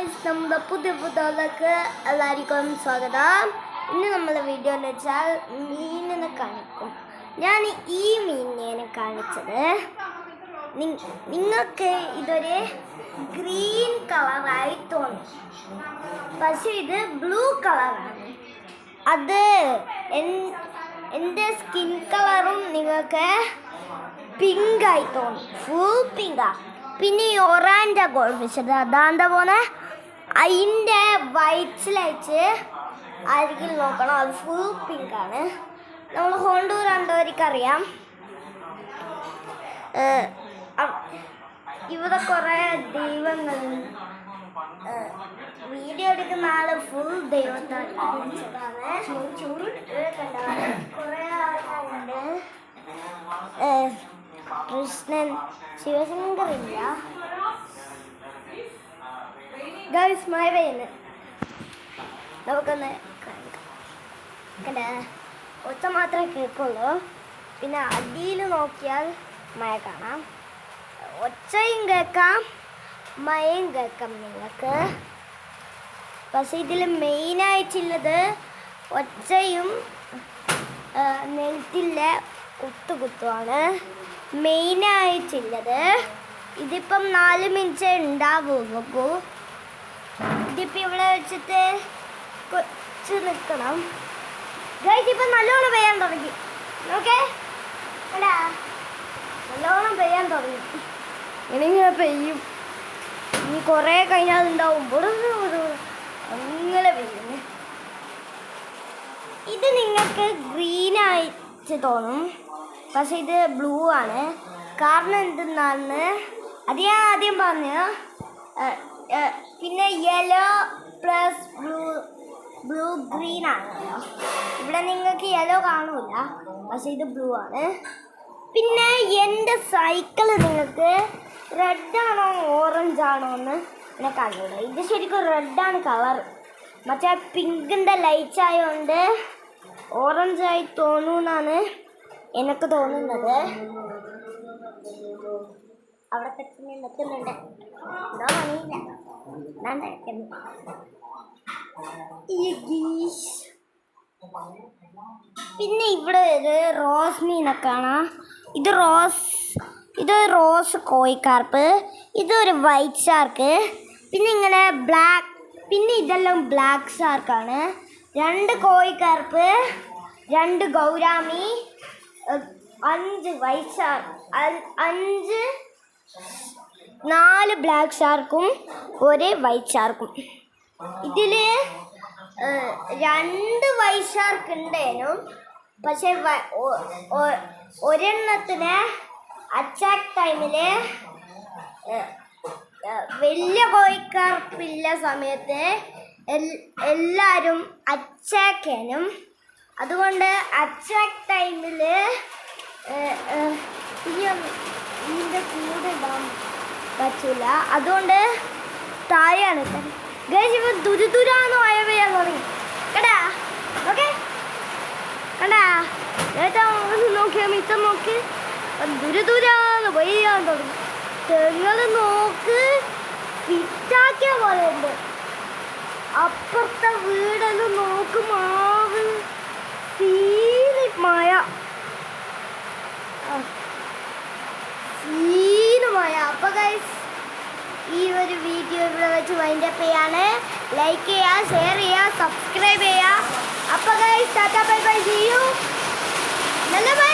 Guys, നമ്മുടെ പുതിയ എല്ലാവർക്കും സ്വാഗതം. ഇന്ന് നമ്മളെ വീഡിയോ എന്ന് വെച്ചാൽ മീനിനെ കാണിക്കും. ഞാൻ ഈ മീനിനെ കാണിച്ചത് നിങ്ങൾക്ക് ഇതൊരു ഗ്രീൻ കളറായി തോന്നും, പക്ഷെ ഇത് ബ്ലൂ കളറാണ്. അത് എൻ്റെ സ്കിൻ കളറും നിങ്ങൾക്ക് പിങ്കായി തോന്നും, ഫുൾ പിങ്കാ. പിന്നെ ഈ ഒറാൻഡ ഗോൾഡ് ഫിഷ് അതാണ്ട പോലെ അതിൻ്റെ വൈറ്റ്സിലയച്ച് അരികിൽ നോക്കണം, അത് ഫുൾ പിങ്കാണ്. നമ്മൾ ഹോണ്ടൂർ കണ്ടവർക്കറിയാം. ഇവിടെ കുറേ ദൈവങ്ങളുണ്ട്. വീഡിയോ എടുക്കുന്ന ആള് ഫുൾ ദൈവത്താണ്. കുറേ ആൾക്കാരുണ്ട്. കൃഷ്ണൻ, ശിവശങ്കർ ഇല്ല. ഗൈസ്, മഴ പെയ്യുന്നു. നമുക്കൊന്ന് ഒച്ച മാത്രമേ കേൾക്കുള്ളൂ. പിന്നെ അടിയിൽ നോക്കിയാൽ മഴ കാണാം. ഒച്ചയും കേൾക്കാം, മഴയും കേൾക്കാം നിങ്ങൾക്ക്. പക്ഷെ ഇതിൽ മെയിനായിട്ടുള്ളത് ഒച്ചയും നെൽത്തിലെ കുത്തുകുത്തുമാണ് മെയിനായിട്ടുള്ളത്. ഇതിപ്പം 4 മിനിറ്റ് ഉണ്ടാവുള്ളൂ. ഇതിപ്പോൾ ഇവിടെ വെച്ചിട്ട് കൊച്ചു നിൽക്കണം. ഗൈസ്, ഇപ്പം നല്ലോണം പെയ്യാൻ തുടങ്ങി. ഓക്കെ, എടാ നല്ലോണം പെയ്യാൻ തുടങ്ങി. ഇങ്ങനെ പെയ്യും. ഇനി കുറേ കഴിഞ്ഞാൽ ഉണ്ടാവും അങ്ങനെ പെയ്യുന്നു. ഇത് നിങ്ങൾക്ക് ഗ്രീനായിട്ട് തോന്നും, പക്ഷെ ഇത് ബ്ലൂ ആണ്. കാരണം എന്തെന്നാണ് അത് ഞാൻ ആദ്യം പറഞ്ഞു. പിന്നെ യെല്ലോ പ്ലസ് ബ്ലൂ ഗ്രീൻ ആണല്ലോ. ഇവിടെ നിങ്ങൾക്ക് യെല്ലോ കാണൂല, പക്ഷെ ഇത് ബ്ലൂ ആണ്. പിന്നെ എൻ്റെ സൈക്കിള് നിങ്ങൾക്ക് റെഡാണോ ഓറഞ്ച് ആണോ എന്ന് എന്നെ കണ്ടില്ല. ഇത് ശരിക്കും റെഡാണ് കളർ, മറ്റേ പിങ്കിൻ്റെ ലൈറ്റ് ആയതുകൊണ്ട് ഓറഞ്ചായി തോന്നുമെന്നാണ് എനിക്ക് തോന്നുന്നത്. അവിടെ പെട്ടെന്ന് നിൽക്കുന്നുണ്ട്. എന്തോ പണിയില്ല. പിന്നെ ഇവിടെ ഒരു റോസ് മീനെ കാണാം. ഇത് റോസ് കോഴിക്കാർപ്പ്, ഇതൊരു വൈറ്റ് ഷാർക്ക്. പിന്നെ ഇങ്ങനെ ബ്ലാക്ക്, പിന്നെ ഇതെല്ലാം ബ്ലാക്ക് ഷാർക്കാണ്. 2 koi carp, 2 gourami, 5 white shark, 4 black ഷാർക്കും 1 വൈറ്റ് ഷാർക്കും. ഇതിൽ 2 വൈറ്റ് ഷാർക്ക് ഉണ്ടേനും, പക്ഷെ ഒരെണ്ണത്തിന് അറ്റാക്ക് ടൈമിൽ വലിയ കോഴിക്കാർപ്പില്ല സമയത്ത് എല്ലാവരും അറ്റാക്ക് ചെയ്യാനും, അതുകൊണ്ട് അറ്റാക്ക് ടൈമിൽ ഇതിൻ്റെ കൂടെ ഇടാൻ പറ്റില്ല. അതുകൊണ്ട് താഴെയാണ്. ഗൈസ്, ഇപ്പം ദുരിതുരാന്ന് മഴ പെയ്യാൻ തുടങ്ങി. കേട്ടാ? ഓക്കെ, കണ്ടാ? നോക്കിയാൽ മിച്ചം നോക്ക്, ദുരിതുരാന്ന് പെയ്യാൻ തുടങ്ങി. തെങ്ങൾ നോക്ക്, ഫിറ്റാക്കിയ പോലെ ഉണ്ട്. അപ്പുറത്തെ വീടെല്ലാം നോക്ക്, മാവ് സീനി മഴ, സീനുമായ. അപ്പോൾ ഗൈസ്, ഈ ഒരു വീഡിയോ ഇവിടെ വെച്ച് വൈൻഡപ്പ് ചെയ്യാണ്. ലൈക്ക് ചെയ്യുക, ഷെയർ ചെയ്യുക, സബ്സ്ക്രൈബ് ചെയ്യുക. അപ്പോൾ guys, tata bye bye, see you. നല്ല ബൈ.